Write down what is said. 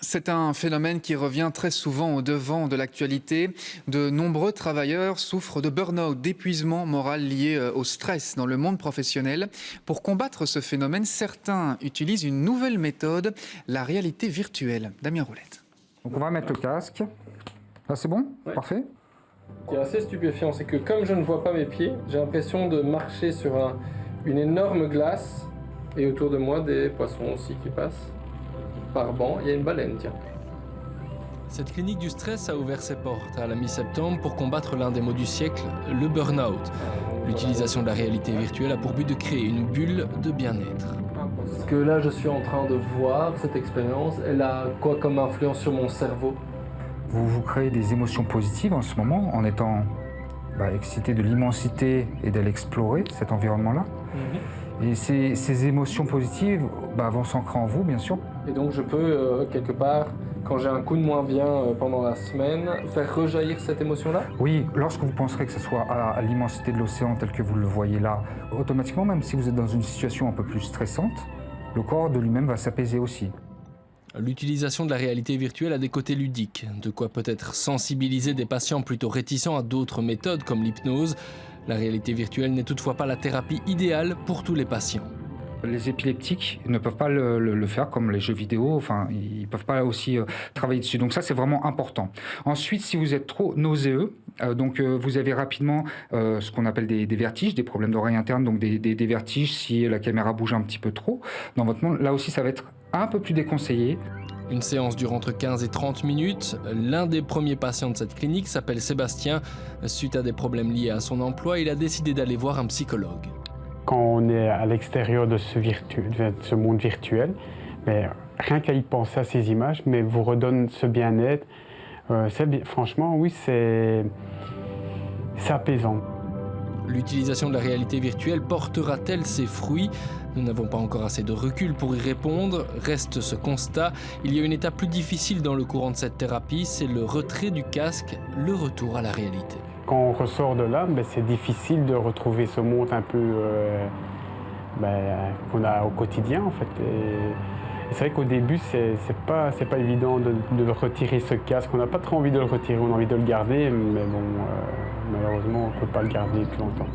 C'est un phénomène qui revient très souvent au devant de l'actualité. De nombreux travailleurs souffrent de burn-out, d'épuisement moral lié au stress dans le monde professionnel. Pour combattre ce phénomène, certains utilisent une nouvelle méthode, la réalité virtuelle. Damien Roulette. Donc on va mettre le casque. Là c'est bon? Ouais. Parfait. Ce qui est assez stupéfiant, c'est que comme je ne vois pas mes pieds, j'ai l'impression de marcher sur une énorme glace et autour de moi des poissons aussi qui passent. Par banc, il y a une baleine, tiens. Cette clinique du stress a ouvert ses portes à la mi-septembre pour combattre l'un des maux du siècle, le burn-out. L'utilisation de la réalité virtuelle a pour but de créer une bulle de bien-être. Ce que là je suis en train de voir, cette expérience, elle a quoi comme influence sur mon cerveau? Vous créez des émotions positives en ce moment en étant excité de l'immensité et d'aller explorer cet environnement-là. Et ces émotions positives vont s'ancrer en vous, bien sûr. Et donc je peux, quelque part, quand j'ai un coup de moins bien pendant la semaine, faire rejaillir cette émotion-là? Oui, lorsque vous penserez que ce soit à l'immensité de l'océan tel que vous le voyez là, automatiquement, même si vous êtes dans une situation un peu plus stressante, le corps de lui-même va s'apaiser aussi. L'utilisation de la réalité virtuelle a des côtés ludiques, de quoi peut-être sensibiliser des patients plutôt réticents à d'autres méthodes comme l'hypnose. La réalité virtuelle n'est toutefois pas la thérapie idéale pour tous les patients. Les épileptiques ne peuvent pas le faire comme les jeux vidéo, enfin ils ne peuvent pas aussi travailler dessus. Donc ça c'est vraiment important. Ensuite, si vous êtes trop nauséeux, vous avez rapidement ce qu'on appelle des vertiges, des problèmes d'oreille interne, donc des vertiges si la caméra bouge un petit peu trop dans votre monde. Là aussi ça va être un peu plus déconseillé. Une séance dure entre 15 et 30 minutes. L'un des premiers patients de cette clinique s'appelle Sébastien. Suite à des problèmes liés à son emploi, il a décidé d'aller voir un psychologue. Quand on est à l'extérieur de ce monde virtuel, rien qu'à y penser à ces images, vous redonne ce bien-être. Franchement, oui, c'est apaisant. L'utilisation de la réalité virtuelle portera-t-elle ses fruits? Nous n'avons pas encore assez de recul pour y répondre. Reste ce constat, il y a une étape plus difficile dans le courant de cette thérapie, c'est le retrait du casque, le retour à la réalité. Quand on ressort de là, c'est difficile de retrouver ce monde un peu qu'on a au quotidien en fait. Et c'est vrai qu'au début, c'est pas évident de retirer ce casque. On n'a pas trop envie de le retirer, on a envie de le garder, mais bon, malheureusement, on ne peut pas le garder plus longtemps.